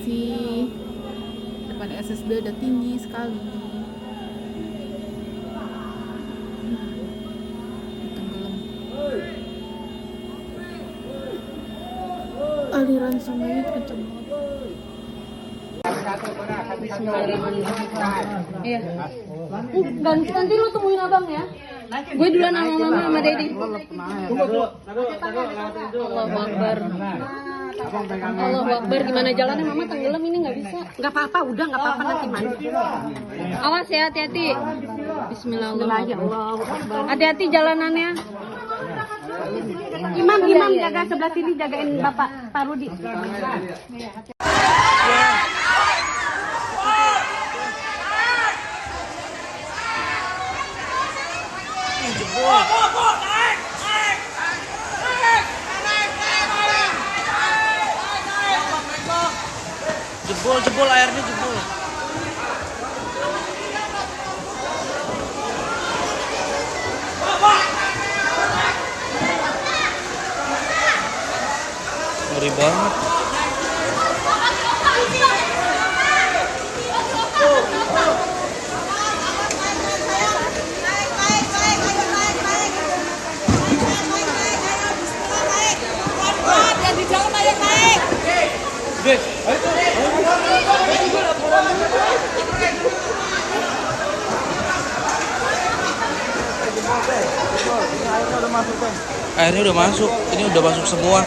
kasih. Depan SSB udah tinggi sekali. Tenggelam. Aliran sungainya kenceng banget. Iya. Nanti lu temuin abang ya. Gue duluan sama mama sama Dedi. Allahu Akbar. Allahu Akbar. Gimana jalannya mama tenggelam ini nggak bisa. Nggak apa-apa, udah nggak apa-apa nanti mandi. Awas ya, hati-hati. Bismillahirrahmanirrahim. Bismillahirrahmanirrahim. Hati-hati jalanannya. Imam jaga sebelah sini, jagain Bapak Pak Rudi. Jebol airnya jebol. Ngeri banget. Airnya udah masuk. Ini udah masuk semua.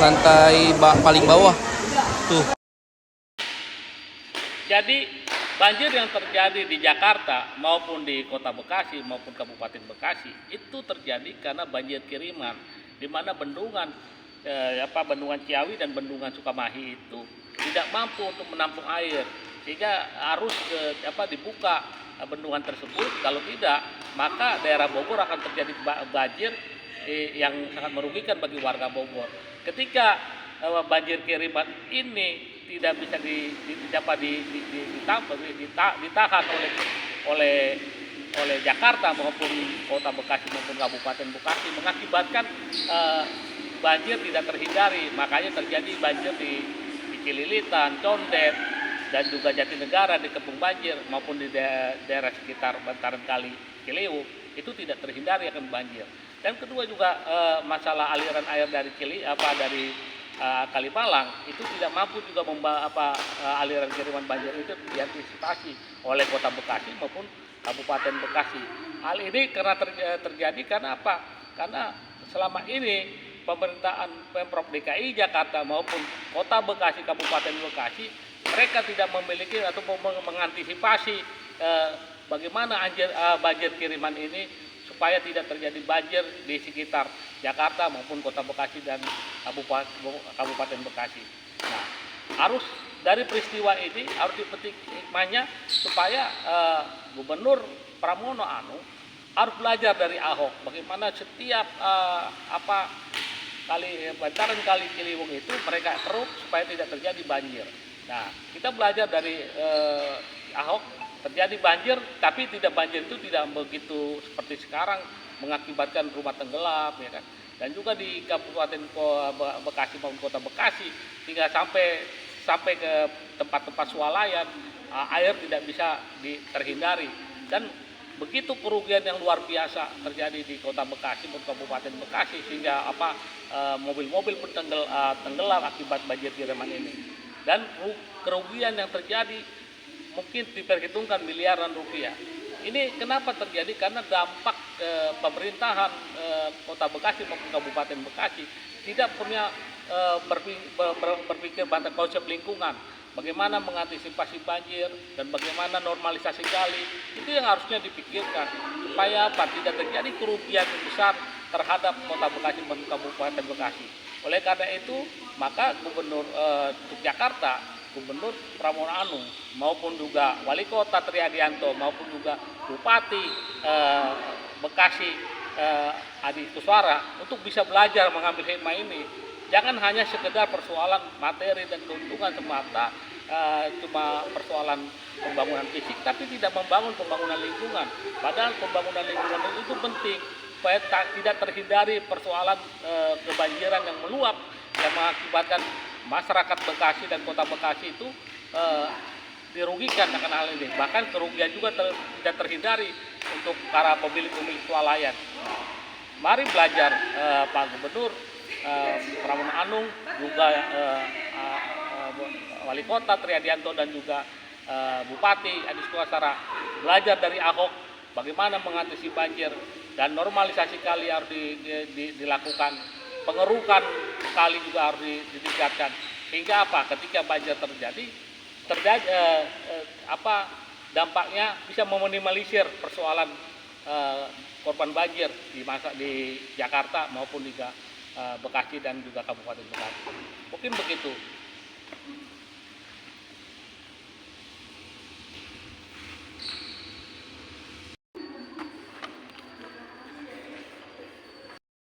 Lantai paling bawah. Tuh. Jadi banjir yang terjadi di Jakarta maupun di Kota Bekasi maupun Kabupaten Bekasi itu terjadi karena banjir kiriman, di mana bendungan Bendungan Ciawi dan Bendungan Sukamahi itu tidak mampu untuk menampung air, sehingga harus dibuka bendungan tersebut. Kalau tidak, maka daerah Bogor akan terjadi banjir yang sangat merugikan bagi warga Bogor. Ketika banjir kiriman ini tidak bisa ditahan oleh Jakarta maupun Kota Bekasi maupun Kabupaten Bekasi, mengakibatkan banjir tidak terhindari. Makanya terjadi banjir di Cililitan, Condet, dan juga Jatinegara di Kepung Banjir maupun di daerah sekitar bantaran Kali Ciliwung itu tidak terhindari akan banjir. Dan kedua juga masalah aliran air dari Kalimalang itu tidak mampu juga aliran kiriman banjir itu diantisipasi oleh Kota Bekasi maupun Kabupaten Bekasi. Hal ini karena terjadi karena apa? Karena selama ini pemerintahan Pemprov DKI Jakarta maupun Kota Bekasi, Kabupaten Bekasi, mereka tidak memiliki atau mengantisipasi bagaimana banjir kiriman ini supaya tidak terjadi banjir di sekitar Jakarta maupun Kota Bekasi dan Kabupaten Bekasi. Nah, harus dari peristiwa ini harus dipetik hikmahnya supaya Gubernur Pramono Anung harus belajar dari Ahok bagaimana setiap bantaran Kali Ciliwung itu mereka kerup supaya tidak terjadi banjir. Nah, kita belajar dari Ahok, terjadi banjir, tapi banjir itu tidak begitu seperti sekarang mengakibatkan rumah tenggelam, ya kan. Dan juga di Kabupaten Bekasi maupun Kota Bekasi hingga sampai ke tempat-tempat swalayan, air tidak bisa terhindari. Dan begitu kerugian yang luar biasa terjadi di Kota Bekasi maupun Kabupaten Bekasi sehingga mobil-mobil pun tenggelam akibat banjir kiriman ini. Dan kerugian yang terjadi mungkin diperhitungkan miliaran rupiah. Ini kenapa terjadi? Karena dampak pemerintahan Kota Bekasi maupun Kabupaten Bekasi tidak punya berpikir konsep lingkungan. Bagaimana mengantisipasi banjir dan bagaimana normalisasi kali, itu yang harusnya dipikirkan supaya tidak terjadi kerugian yang besar terhadap Kota Bekasi dan Kabupaten Bekasi. Oleh karena itu, maka Gubernur Jakarta, Gubernur Pramono Anung maupun juga Wali Kota Triadianto maupun juga Bupati Bekasi Adi Kuswara untuk bisa belajar mengambil hikmah ini. Jangan hanya sekedar persoalan materi dan keuntungan semata, cuma persoalan pembangunan fisik, tapi tidak membangun pembangunan lingkungan. Padahal pembangunan lingkungan itu penting supaya tidak terhindari persoalan kebanjiran yang meluap yang mengakibatkan masyarakat Bekasi dan Kota Bekasi itu dirugikan akan hal ini. Bahkan kerugian juga tidak terhindari untuk para pemilik-pemilik swalayan. Mari belajar Pak Gubernur, Pramono Anung, juga Wali Kota Triadianto dan juga Bupati Adi Suhasara belajar dari Ahok bagaimana mengatasi banjir, dan normalisasi kali harus dilakukan, pengerukan kali juga harus ditingkatkan, hingga apa ketika banjir terjadi dampaknya bisa meminimalisir persoalan korban banjir di Jakarta maupun di Bekasi dan juga Kabupaten Bekasi. Mungkin begitu.